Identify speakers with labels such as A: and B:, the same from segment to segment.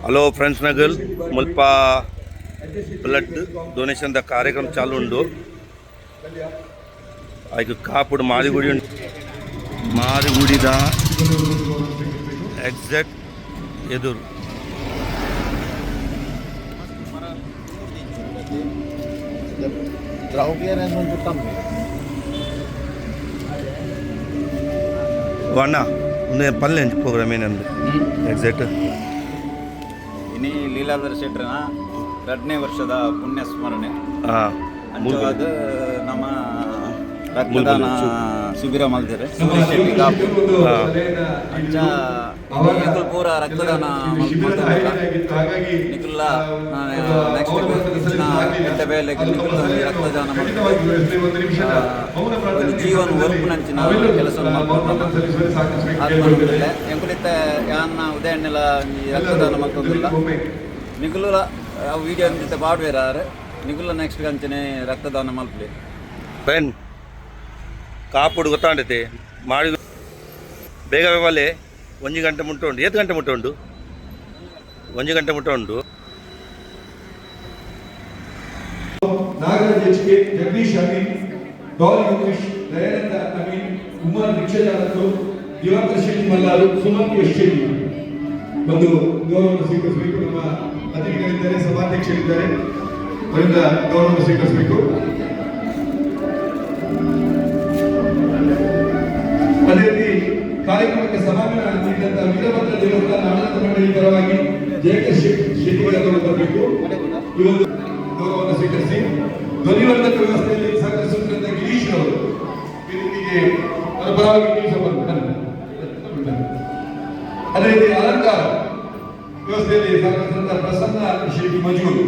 A: Hello friends Nagal ಮುಲ್ಪ blood donation the ಕಾರ್ಯಕ್ರಮ ಚಾಲು ಉಂಡು ಐದು ಕಾಪುಡು ಮಾರಿಗುಡಿದ ಎಕ್ಸಾಕ್ಟ್ ಎದುರು ಅಣ್ಣ ಒಂದು ಪಲ್ಲೆ ಪ್ರೋಗ್ರಾಮ್ ಏನಂದ್ರೆ ಎಕ್ಸಾಕ್ಟ್
B: ಇನಿ ಲೀಲಾಧರ ಶೆಟ್ರನ 2ನೇ ವರ್ಷದ ಪುಣ್ಯ ಸ್ಮರಣೆ ಅದು ನಮ್ಮ ರಕ್ತದಾನ ಶಿಬಿರ ಮಲ್ದಿರೆ ಶೆಟ್ಟಿ ಕಾಪು ಅಂಚ ಪೂರ ರಕ್ತದಾನ ನಿಖಿಲ್ಲ ನೆಕ್ಸ್ಟ್ ಎಂಟ ಬೇಲೆಗೆ ರಕ್ತದಾನ ಒಂದು ಜೀವನ ಒರ್ಪುನಂಚಿನ ಕೆಲಸ ಆತ್ಮನಿಲ್ಲ ಎಂಕುಲಿತ್ತ ಯಾನ್ನ ಉದಯಣ್ಣೆಲ್ಲ ರಕ್ತದಾನ ಮಲ್ತೊಂದಿಲ್ಲ ನಿಖಿಲ ವಿಡಿಯೋ ಜೊತೆ ಪಾಡ್ವೇರಾರೆ ನಿಖಿಲ ನೆಕ್ಸ್ಟ್ ಕಂಚನೆ ರಕ್ತದಾನ ಮಲ್ಪಲಿ
A: ಪೆನ್ ಕಾಪುಡು ಗೊತ್ತಾಂಡೈತೆ ಮಾಡಿದ ಬೇಗ ಬೇವಲೆ 1 ಗಂಟೆ ಮುಟ್ಟ ಉಂಡು 8 ಗಂಟೆ ಮುಟ್ಟ ಉಂಡು 1 ಗಂಟೆ ಮುಟ್ಟ ಉಂಡು
C: ನಾಗರಾಜ್ ಎಚ್ಕೆ ಜಗದೀಶ್ ಅಮೀನ್ ಡಾಲ್ ಯೋಗೇಶ್ ದಯಾನಂದ ಅಮೀನ್ ಉಮರ್ ರಿಕ್ಷಾಚಾಲಕರು ದಿವಾಕರ್ ಶೆಟ್ಟಿ ಮಲ್ಲಾರು ಸುಮಂತ್ ಎಸ್ ಶೆಟ್ಟಿ ಒಂದು ಗೌರವ ಸ್ವೀಕರಿಸಬೇಕು. ನಮ್ಮ ಅತಿಥಿಗಳಿದ್ದಾರೆ, ಸಭಾಧ್ಯಕ್ಷರಿದ್ದಾರೆ, ಅವರಿಂದ ಗೌರವ ಸ್ವೀಕರಿಸಬೇಕು. ಅದೇ ರೀತಿ ಕಾರ್ಯಕ್ರಮಕ್ಕೆ ಸಮಾಗಮ ನೀಡಿದಂತ ವೀರಭದ್ರ ದೇವಸ್ಥಾನ ಆಡಳಿತ ಮಂಡಳಿ ಪರವಾಗಿ ಜಯಕರ್ ಶೆಟ್ಟಿಗಳನ್ನು ಬರಬೇಕು. ಈ ಒಂದು ಗೌರವವನ್ನು ಸ್ವೀಕರಿಸಿ ಧ್ವನಿವರ್ಧಕ ವ್ಯವಸ್ಥೆಯಲ್ಲಿ ಸಹಕರಿಸುತ್ತಿದ್ದ ಗಿರೀಶ್ ಅವರು ವೇದಿಕೆಗೆ ಅವರ ಪರವಾಗಿ ಅದೇ ರೀತಿ ಅಲಂಕಾರ ವ್ಯವಸ್ಥೆಯಲ್ಲಿ ಸಹಕರಿಸಿದಂತ ಪ್ರಸನ್ನ ಶೆಟ್ಟಿ ಮಜೂರು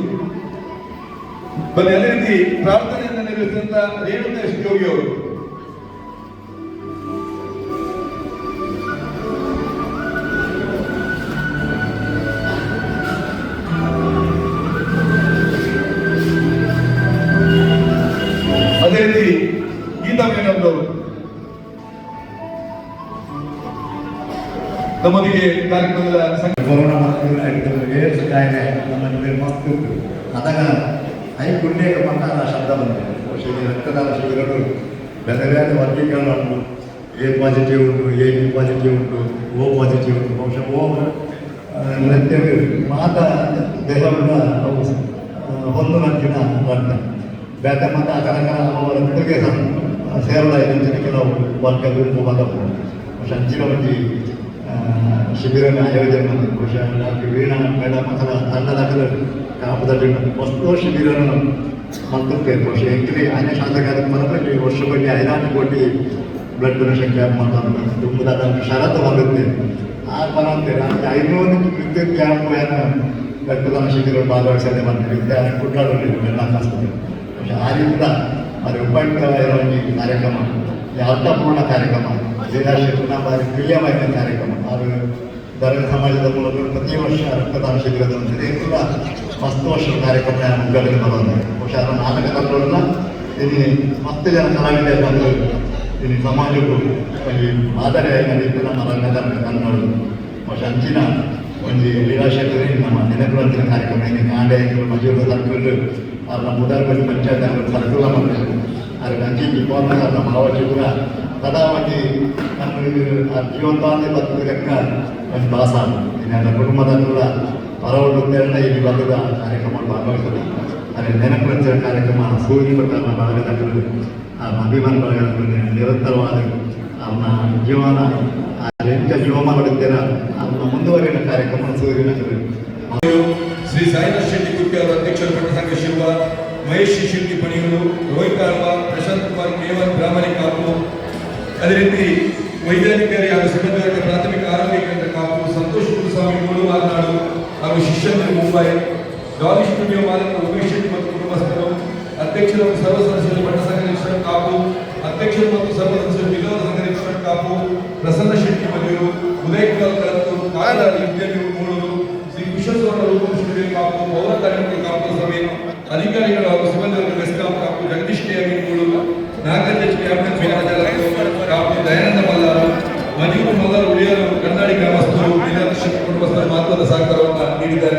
C: ಬನ್ನಿ. ಅದೇ ರೀತಿ ಪ್ರಾರ್ಥನೆಯನ್ನು ನಿರ್ವಹಿಸಿದಂತ ರೇಣುಕೇಶ್ ಯೋಗಿ ಅವರು, ಅದೇ ರೀತಿ ಗೀತಾ ಮೇನವರು ನಮ್ಮೊಂದಿಗೆ ಕಾರ್ಯಕ್ರಮದ
D: ಕೊರೋನಾ ಕಾಯಿಲೆ ನಮ್ಮಲ್ಲಿ ಮಕ್ಕಳು ಅದಾಗ ಐ ಪುಣ್ಯಕ್ಕೆ ಮಕ್ಕಳ ಶಬ್ದ ಬಂದಿದೆ. ರಕ್ತದಾನ ಶಿಬಿರಗಳು ಬೇರೆ ಬೇರೆ ವರ್ಗೀಕರಣ ಉಂಟು. ಎ ಪಾಸಿಟಿವ್ ಉಂಟು, ಎ ಬಿ ಪಾಸಿಟಿವ್ ಉಂಟು, ಓ ಪಾಸಿಟಿವ್ ಉಂಟು. ಬಹುಶಃ ಓ ನೃತ್ಯ ಮಾತ ದೇಹವನ್ನು ಒಂದು ನಂಚಿನ ರಕ್ತ ಬೇಟ ಮತ್ತು ಆ ತನಕ ಅವರ ರಕ್ತಕ್ಕೆ ಸೇರಲಾಯಿತು ಕೆಲವು ವರ್ಗಗಳು ಬಂದವು. ಬಹುಶಃ ಅಂಚಿನ ಒಂದು ಶಿಬಿರನ ಆಯೋಜನೆ ಮಾಡಿದ್ರು. ಬಹುಶಃ ಡಾಕ್ಟರ್ ವೀಣಾ ಮೇಡಮ್ ಅಥವಾ ತಂಡದ ಕಾಪದಲ್ಲಿ ವಸ್ತು ಶಿಬಿರನ ಮಾಡ್ತಿರ್ತೇವೆ. ಬಹುಶಃ ಎಂಕ್ಲಿ ಆನೆ ಶಾಸಕರ ಮನದಲ್ಲಿ ವರ್ಷದಲ್ಲಿ 5 ಕೋಟಿ ಬ್ಲಡ್ ಡೊನೇಷನ್ ಕ್ಯಾಂಪ್ ಮಾಡ್ತಾರೆ. ತುಂಬದ ಷರತ್ತು ಬರುತ್ತೆ ಆ ಬರಂತೇವೆ. 500 ವಿದ್ಯುತ್ ಕ್ಯಾಂಪ್ ಏನು ರಕ್ತದಾನ ಶಿಬಿರ ಭಾಗವಹಿಸದೆ ಮಾಡ್ತೀವಿ. ಕುಟ್ಟಾಡೋದು ಎಲ್ಲ ಆಸ್ಪತ್ರೆ. ಬಹುಶಃ ಆ ರೀತಿಯ ಅದು ಉಪಯುಕ್ತವಾಗಿರೋ ಈ ಕಾರ್ಯಕ್ರಮ ಅರ್ಥಪೂರ್ಣ ಕಾರ್ಯಕ್ರಮ, ಜಿಲ್ಲಾಶಕ್ತಿನ ಬಾರಿ ಪ್ರಿಯವಾದ ಕಾರ್ಯಕ್ರಮ. ಅದು ದರ ಸಮಾಜದ ಮೂಲಕ ಪ್ರತಿ ವರ್ಷ ರಕ್ತದಾನ ಶಿಬಿರದ ಒಂದಿದೆ. ಕೂಡ ಮಸ್ತ್ ವರ್ಷದ ಕಾರ್ಯಕ್ರಮ ಮುಗ್ಗಲಿಗೆ ಬರೋದು. ಬಹುಶಃ ಅದರ ನಾಟಕದಲ್ಲ ಇಲ್ಲಿ 10 ಜನ ಕಲಾವಿದರು ಬಂದು ಇಲ್ಲಿ ಸಮಾಜಕ್ಕೂ ಈ ಮಾದರಿಯಾಗಿ ನಡೀತು ನಮ್ಮ ರಂಗದ ಕನ್ನಡಗಳು. ಬಹುಶಃ ಅಂಚಿನ ಒಂದು ಲೀಲಾಶಕ್ತಿ ನಮ್ಮ ನೆನಪುವಂತಿನ ಕಾರ್ಯಕ್ರಮ ಇಲ್ಲಿ ಆಂಡೆಗಳು ಮಜೂರು ಸರ್ಕಲ್ ಅವ್ರನ್ನ ಮುದಾರ್ಬಲ್ಲಿ ಪಂಚಾಯತ್ ಸರ್ಕಲ್ ಮಾಡ್ತಾರೆ. ಅದರ ಅಂಚಿ ಡಿಪಾರ್ಟ್ಮೆಂಟ್ ಅವ್ರನ್ನ ಭಾವಚಿ ಕೂಡ ಕದಾವತಿ ನಮ್ಮ ಜೀವಂತಾಂತಿ ಬದುಕಕ್ಕ ಒಂದು ಭಾಸ ನನ್ನ ಕುಟುಂಬದ ಕೂಡ ಹೊರಹೊಳ್ಳುತ್ತೇನೆ ಇಲ್ಲಿ ಬದುಕ ಕಾರ್ಯಕ್ರಮ ಭಾಗವಹಿಸೋದು. ಅದೇ ನೆನಪುವಂತಿನ ಕಾರ್ಯಕ್ರಮ ಸೂರ್ಯ ಪ್ರಕಾರನ ಬಳಗದಲ್ಲಿ ಅಭಿಮಾನ ಬಳಗದಲ್ಲಿ ನಿರಂತರವಾದ ಅವನ ಜೀವನ ಎಂಥ ಜೀವನ ಮಾಡುತ್ತೇನೆ ಅವನ ಮುಂದುವರಿದ ಕಾರ್ಯಕ್ರಮ ಸೂರ್ಯನ
C: ಶ್ರೀ ಸಾಯಿನಾಥ್ ಶೆಟ್ಟಿ ಕುರ್ಕಿ ಅವರ ಅಧ್ಯಕ್ಷರ ಪಟ್ಟ ಸಂಘ ಶಿವ, ಮಹೇಶ್ ಶೆಟ್ಟಿ ಪಣಿಗಳು, ರೋಹಿತ್ ಆಳ್ವ, ಪ್ರಶಾಂತ್ ಕುಮಾರ್ ಕೇವಲ್ ಬ್ರಾಹ್ಮಣಿ ಕಾಪು, ಅದೇ ರೀತಿ ವೈದ್ಯಾಧಿಕಾರಿ ಹಾಗೂ ಸಿಬ್ಬಂದಿ ಪ್ರಾಥಮಿಕ ಆರೋಗ್ಯ ಕೇಂದ್ರ ಕಾಪು, ಸಂತೋಷ್ ಗುರುಸ್ವಾಮಿ ಮೂಳು ಮಾತನಾಡು ಹಾಗೂ ಶಿಷ್ಯಂದ್ರ ಮುಂಬೈ, ಡಾಲಿ ಸ್ಟುಡಿಯೋ ಮಾಲಕ ಉಮೇಶ್ ಶೆಟ್ಟಿ ಮತ್ತು ಕುಟುಂಬಸ್ಥರು, ಅಧ್ಯಕ್ಷರು ಸರ್ವ ಸದಸ್ಯರು ಪಟ್ಟ ಸಂಘ ನಿರೀಕ್ಷಕ ಕಾಪು, ಅಧ್ಯಕ್ಷರು ಮತ್ತು ಸರ್ವ ಸದಸ್ಯರು ವಿನೋದ ಸಂಘ ನಿರೀಕ್ಷಕ ಕಾಪು, ಪ್ರಸನ್ನ ಶೆಟ್ಟಿ ಮಜೂರು, ಉದಯ್ ಕುಮಾರ್ ಕಳತ್ತು, ಕಾರವಾರ ವಿದ್ಯಾರ್ಥಿ ಮೂಳೂರು, ಶ್ರೀ ಕುಶೇಶ್ವರ ರೂಪಂ ಸ್ಟುಡಿಯೋ ಕಾಪು, ಪೌರ ಕಾರ್ಮಿಕ ಕಾಪು ಸಭೆ ಅಧಿಕಾರಿಗಳು ಹಾಗೂ ಸಿಬ್ಬಂದಿ ಮೆಸ್ಕಾಂ ಕಾಪು, ಜಗದೀಶ್ ಕೆ ಮೂಳೂರು, ನಾಗರಾಜ್ ಕಾಪು, ದಯಾನಂದ ಮಲ್ಲಾರು, ಮಜೂರು ಮಲ್ಲಾರು ಉಳಿಯರು, ಕನ್ನಡಿ ಗ್ರಾಮಸ್ಥರು, ಕುಟುಂಬಸ್ಥರ ಮಹತ್ವದ ಸಹಕಾರವನ್ನು ನೀಡಿ ಬೀದರ್